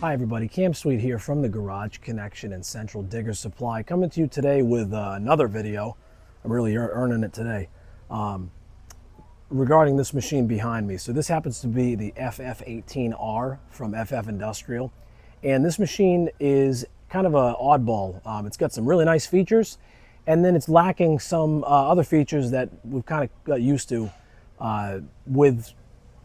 Hi everybody, Cam Sweet here from the Garage Connection and Central Digger Supply, coming to you today with another video. I'm really earning it today, regarding this machine behind me. So this happens to be the FF18R from FF Industrial, and this machine is kind of an oddball. It's got some really nice features, and then it's lacking some other features that we've kind of got used to with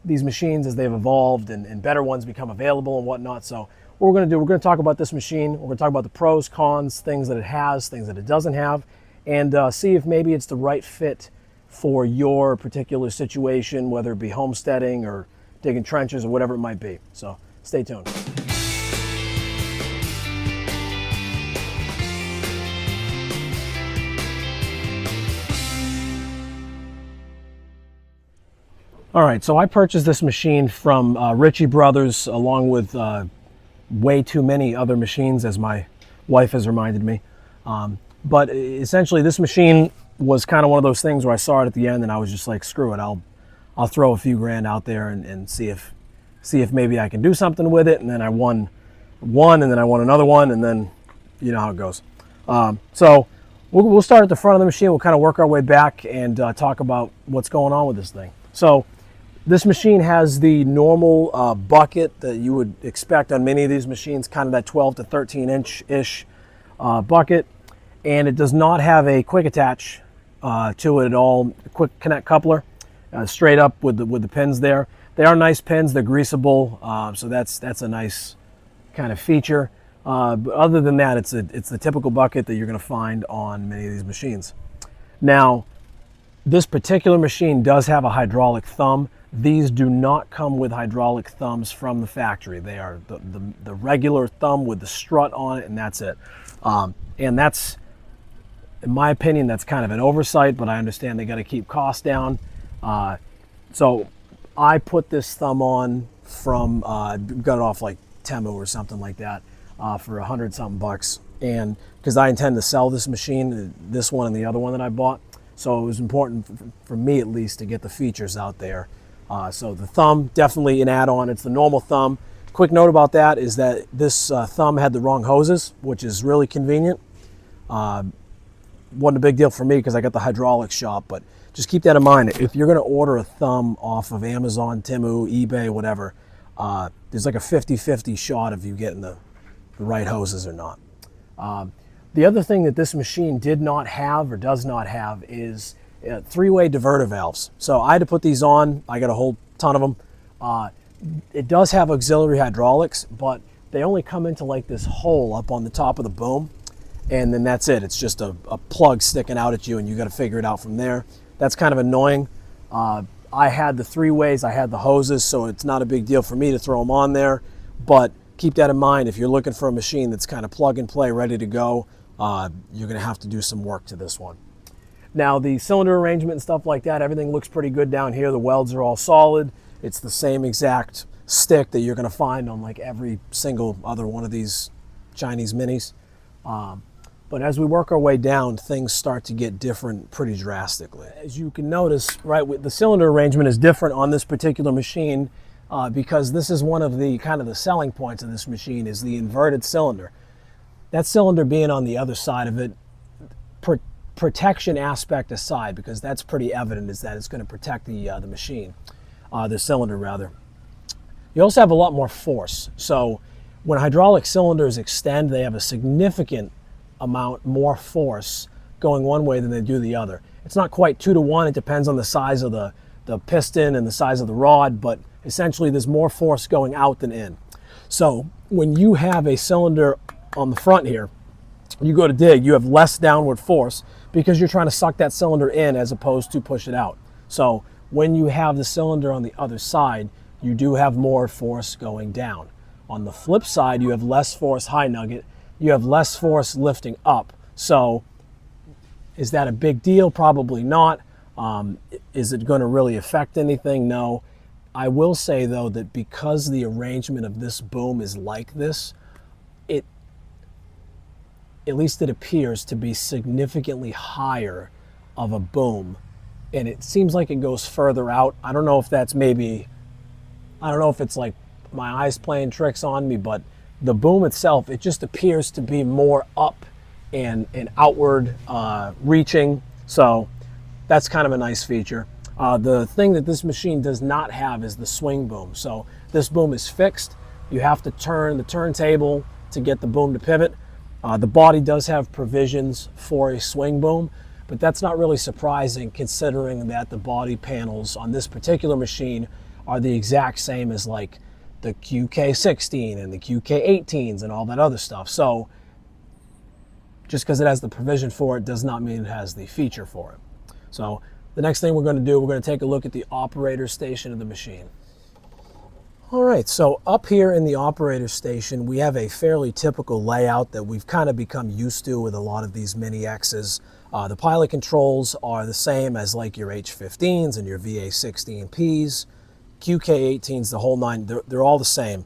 these machines as they've evolved and better ones become available and whatnot. So what we're going to do, we're going to talk about this machine. We're going to talk about the pros, cons, things that it has, things that it doesn't have, and see if maybe it's the right fit for your particular situation, whether it be homesteading or digging trenches or whatever it might be. So stay tuned. All right, so I purchased this machine from Ritchie Brothers, along with way too many other machines, as my wife has reminded me. But essentially, this machine was kind of one of those things where I saw it at the end, and I was just like, "Screw it! I'll throw a few grand out there and see if maybe I can do something with it." And then I won one, and then I won another one, and then you know how it goes. So we'll start at the front of the machine. We'll kind of work our way back and talk about what's going on with this thing. So this machine has the normal bucket that you would expect on many of these machines, kind of that 12 to 13 inch-ish bucket, and it does not have a quick attach to it at all. Quick connect coupler, straight up with the pins there. They are nice pins. They're greasable, so that's a nice kind of feature. But other than that, it's the typical bucket that you're going to find on many of these machines. Now, this particular machine does have a hydraulic thumb. These do not come with hydraulic thumbs from the factory. They are the regular thumb with the strut on it, and that's it. And that's, in my opinion, that's kind of an oversight, but I understand they got to keep costs down. So I put this thumb on from, got it off like Temu or something like that, for $100-something bucks. And because I intend to sell this machine, this one and the other one that I bought. So it was important for me, at least, to get the features out there. So the thumb, definitely an add-on. It's the normal thumb. Quick note about that is that this thumb had the wrong hoses, which is really convenient. Wasn't a big deal for me because I got the hydraulic shop, but just keep that in mind. If you're going to order a thumb off of Amazon, Temu, eBay, whatever, there's like a 50-50 shot of you getting the right hoses or not. The other thing that this machine did not have or does not have is three-way diverter valves. So I had to put these on. I got a whole ton of them. It does have auxiliary hydraulics, but they only come into like this hole up on the top of the boom, and then that's it. It's just a plug sticking out at you, and you got to figure it out from there. That's kind of annoying. I had the three ways. I had the hoses, so it's not a big deal for me to throw them on there, but keep that in mind. If you're looking for a machine that's kind of plug and play, ready to go, you're going to have to do some work to this one. Now, the cylinder arrangement and stuff like that, everything looks pretty good down here. The welds are all solid. It's the same exact stick that you're going to find on like every single other one of these Chinese minis. But as we work our way down, things start to get different pretty drastically. As you can notice, right, the cylinder arrangement is different on this particular machine because this is one of the kind of the selling points of this machine is the inverted cylinder. That cylinder being on the other side of it, protection aspect aside, because that's pretty evident, is that it's going to protect the machine, the cylinder rather. You also have a lot more force. So when hydraulic cylinders extend, they have a significant amount more force going one way than they do the other. It's not quite 2 to 1. It depends on the size of the piston and the size of the rod, but essentially there's more force going out than in. So when you have a cylinder on the front here, you go to dig, you have less downward force because you're trying to suck that cylinder in as opposed to push it out. So when you have the cylinder on the other side, you do have more force going down. On the flip side, you have less force, high nugget, you have less force lifting up. So is that a big deal? Probably not. Is it going to really affect anything? No. I will say though that because the arrangement of this boom is like this, at least it appears to be significantly higher of a boom, and it seems like it goes further out. I don't know if that's maybe, I don't know if it's like my eyes playing tricks on me, but the boom itself, it just appears to be more up and outward reaching. So that's kind of a nice feature. The thing that this machine does not have is the swing boom. So this boom is fixed. You have to turn the turntable to get the boom to pivot. The body does have provisions for a swing boom, but that's not really surprising considering that the body panels on this particular machine are the exact same as like the QK16 and the QK18s and all that other stuff. So just because it has the provision for it does not mean it has the feature for it. So the next thing we're going to do, we're going to take a look at the operator station of the machine. All right, so up here in the operator station, we have a fairly typical layout that we've kind of become used to with a lot of these Mini X's. The pilot controls are the same as like your H15s and your VA16Ps, QK18s, the whole nine, they're all the same.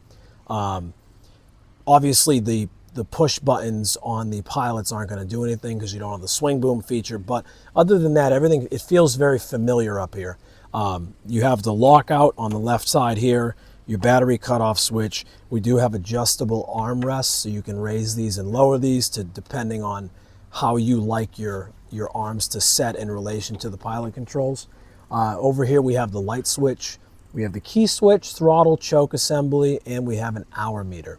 Obviously, the push buttons on the pilots aren't going to do anything because you don't have the swing boom feature, but other than that, everything, it feels very familiar up here. You have the lockout on the left side here, your battery cutoff switch. We do have adjustable armrests, so you can raise these and lower these to depending on how you like your arms to set in relation to the pilot controls. Over here we have the light switch, we have the key switch, throttle, choke assembly, and we have an hour meter.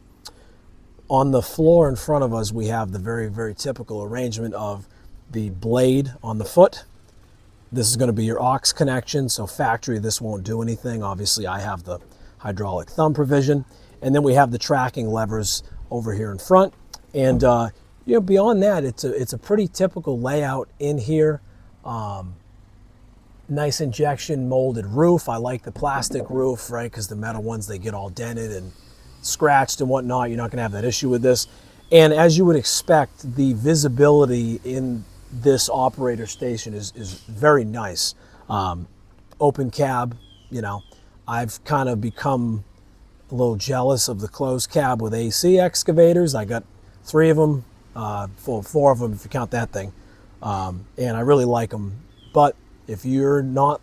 On the floor in front of us, we have the very, very typical arrangement of the blade on the foot. This is going to be your aux connection, so factory this won't do anything. Obviously I have the hydraulic thumb provision, and then we have the tracking levers over here in front. And you know, beyond that, it's a pretty typical layout in here. Nice injection molded roof. I like the plastic roof, right? Because the metal ones, they get all dented and scratched and whatnot. You're not going to have that issue with this. And as you would expect, the visibility in this operator station is very nice. Open cab, you know, I've kind of become a little jealous of the closed cab with AC excavators. I got 3 of them, four of them if you count that thing, and I really like them. But if you're not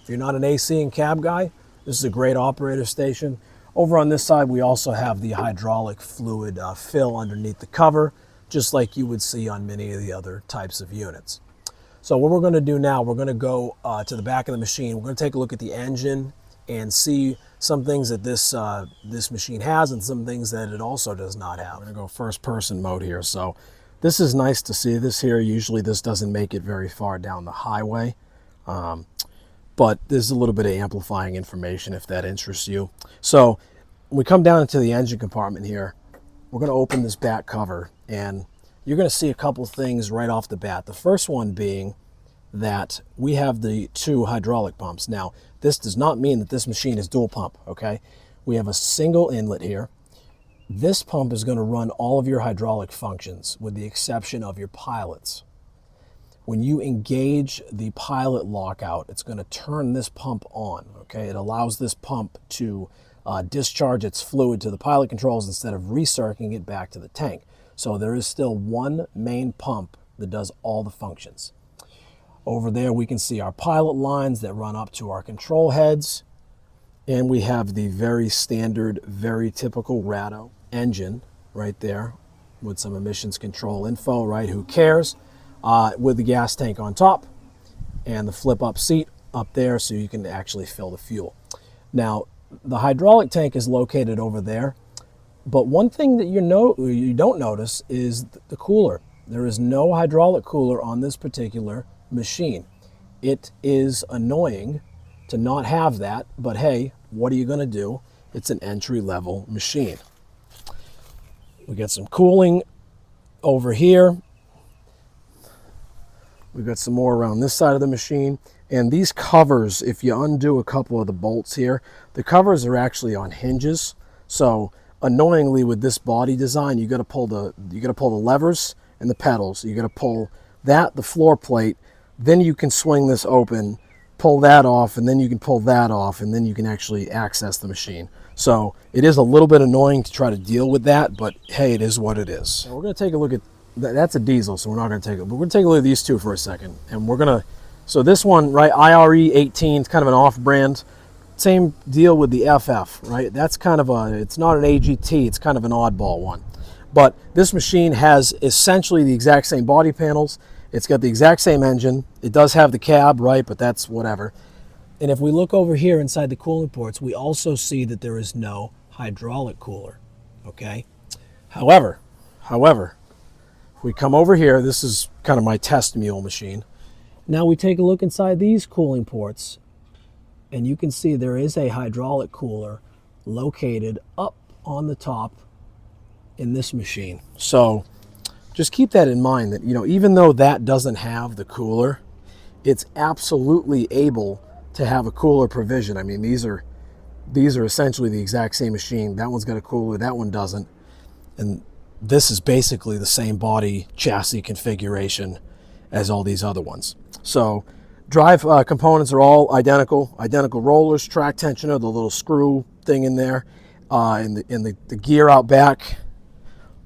an AC and cab guy, this is a great operator station. Over on this side, we also have the hydraulic fluid fill underneath the cover, just like you would see on many of the other types of units. So what we're going to do now, we're going to go to the back of the machine. We're going to take a look at the engine and see some things that this machine has and some things that it also does not have. I'm going to go first person mode here. So this is nice to see this here. Usually this doesn't make it very far down the highway, but there's a little bit of amplifying information if that interests you. So when we come down into the engine compartment here, we're going to open this back cover and you're going to see a couple things right off the bat. The first one being that we have the 2 hydraulic pumps. Now, this does not mean that this machine is dual pump, okay? We have a single inlet here. This pump is going to run all of your hydraulic functions with the exception of your pilots. When you engage the pilot lockout, it's going to turn this pump on, okay? It allows this pump to discharge its fluid to the pilot controls instead of recirculating it back to the tank. So there is still one main pump that does all the functions. Over there we can see our pilot lines that run up to our control heads, and we have the very standard, very typical Rato engine right there with some emissions control info, right? Who cares? With the gas tank on top and the flip up seat up there so you can actually fill the fuel. Now the hydraulic tank is located over there, but one thing that you don't notice is the cooler. There is no hydraulic cooler on this particular machine. It is annoying to not have that, but hey, what are you going to do? It's an entry-level machine. We got some cooling over here. We've got some more around this side of the machine. And these covers, if you undo a couple of the bolts here, the covers are actually on hinges. So annoyingly with this body design, you got to pull the levers and the pedals. You got to pull that, the floor plate, then you can swing this open, pull that off, and then you can pull that off, and then you can actually access the machine. So it is a little bit annoying to try to deal with that, but hey, it is what it is. So we're going to take a look at, that's a diesel, so we're not going to take it, but we're going to take a look at these two for a second. And we're going to, so this one, right, IRE 18, it's kind of an off-brand. same deal with the FF, right? That's kind of it's not an AGT, it's kind of an oddball one. But this machine has essentially the exact same body panels. It's got the exact same engine. It does have the cab, right? But that's whatever. And if we look over here inside the cooling ports, we also see that there is no hydraulic cooler, okay? However, if we come over here, this is kind of my test mule machine. Now we take a look inside these cooling ports, and you can see there is a hydraulic cooler located up on the top in this machine. So just keep that in mind, that, you know, even though that doesn't have the cooler, it's absolutely able to have a cooler provision. I mean, these are essentially the exact same machine. That one's got a cooler, that one doesn't. And this is basically the same body chassis configuration as all these other ones. So drive components are all identical rollers, track tensioner, the little screw thing in there, and the gear out back,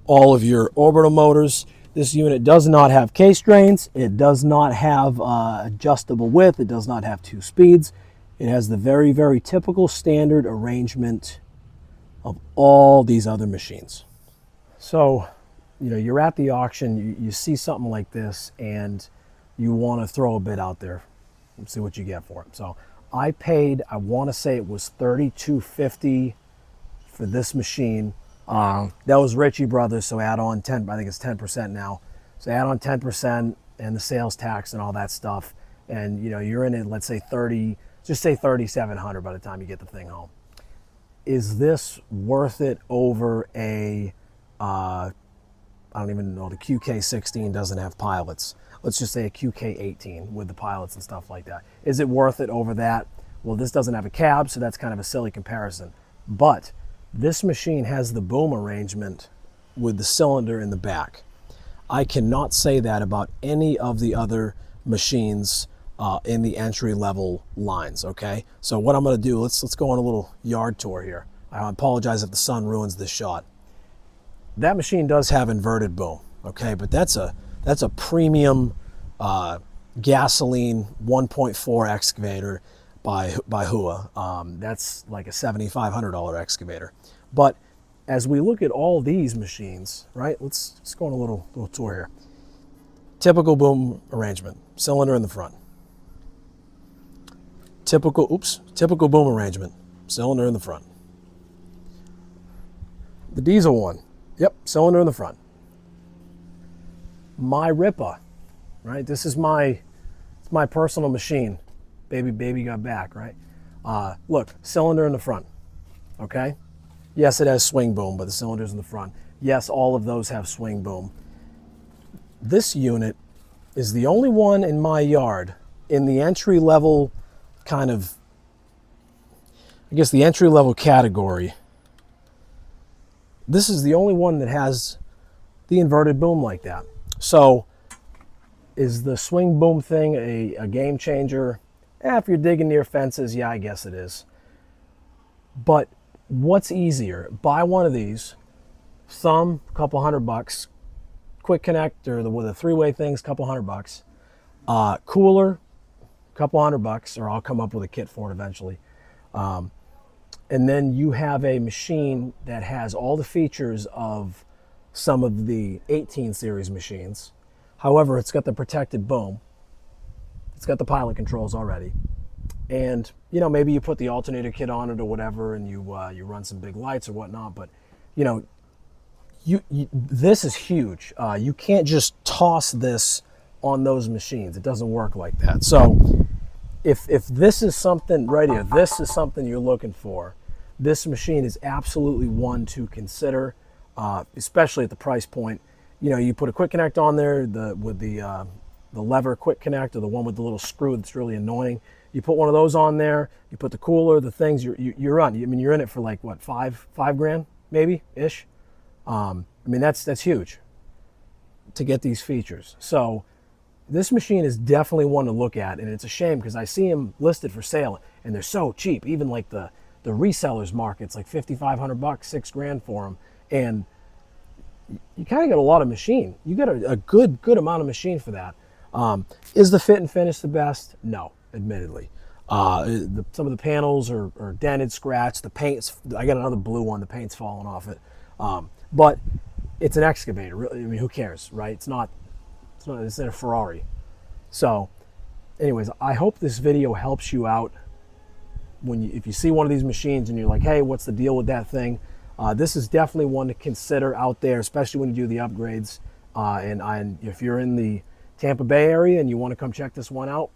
all of your orbital motors. This unit does not have case drains. It does not have adjustable width. It does not have 2 speeds. It has the very, very typical standard arrangement of all these other machines. So, you know, you're at the auction, you see something like this, and you want to throw a bid out there and see what you get for it. So I paid, I want to say it was $32.50 for this machine. That was Ritchie Brothers, so add on 10, I think it's 10% now. So add on 10% and the sales tax and all that stuff. And you know, you're in it, let's say 30, just say 3,700 by the time you get the thing home. Is this worth it over a, I don't even know, the QK16 doesn't have pilots. Let's just say a QK18 with the pilots and stuff like that. Is it worth it over that? Well, this doesn't have a cab, so that's kind of a silly comparison. But this machine has the boom arrangement with the cylinder in the back. I cannot say that about any of the other machines in the entry-level lines, okay? So what I'm gonna do, let's go on a little yard tour here. I apologize if the sun ruins this shot. That machine does have inverted boom, okay? But that's a premium gasoline 1.4 excavator by Hua. That's like a $7,500 excavator. But as we look at all these machines, right? Let's go on a little tour here. Typical boom arrangement, cylinder in the front. Typical boom arrangement, cylinder in the front. The diesel one, yep, cylinder in the front. My Ripa, right? This is my personal machine. Baby got back, right? Look, cylinder in the front, okay? Yes, it has swing boom, but the cylinder's in the front. Yes, all of those have swing boom. This unit is the only one in my yard in the entry-level kind of, I guess the entry-level category. This is the only one that has the inverted boom like that. So is the swing boom thing a game changer? If you're digging near fences, yeah, I guess it is. But what's easier? Buy one of these, thumb, a couple $100, quick connect, or with the 3-way things, couple $100, cooler, a couple $100, or I'll come up with a kit for it eventually. And then you have a machine that has all the features of some of the 18 series machines. However, it's got the protected boom. It's got the pilot controls already. And, you know, maybe you put the alternator kit on it or whatever, and you run some big lights or whatnot. But, you know, this is huge. You can't just toss this on those machines. It doesn't work like that. So if this is something right here, this is something you're looking for, this machine is absolutely one to consider, especially at the price point. You know, you put a quick connect on there with the lever quick connect, or the one with the little screw that's really annoying. You put one of those on there, you put the cooler, the things, you're on. I mean, you're in it for like, what, five grand, maybe, ish? I mean, that's huge to get these features. So this machine is definitely one to look at, and it's a shame because I see them listed for sale, and they're so cheap. Even like the resellers market's like $5,500, $6 grand for them, and you kind of got a lot of machine. You got a good amount of machine for that. Is the fit and finish the best? No, admittedly. Some of the panels are dented, scratched. The paint's, I got another blue one, the paint's falling off it. But it's an excavator, really. I mean, who cares, right? It's not a Ferrari. So anyways, I hope this video helps you out if you see one of these machines and you're like, hey, what's the deal with that thing? This is definitely one to consider out there, especially when you do the upgrades. And if you're in the Tampa Bay area and you want to come check this one out,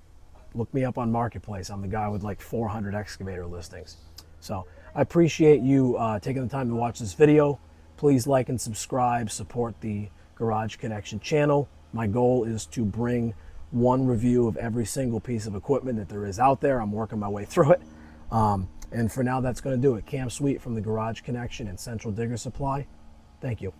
look me up on Marketplace. I'm the guy with like 400 excavator listings. So I appreciate you taking the time to watch this video. Please like and subscribe, support the Garage Connection channel. My goal is to bring one review of every single piece of equipment that there is out there. I'm working my way through it. And for now, that's going to do it. Cam Sweet from the Garage Connection and Central Digger Supply. Thank you.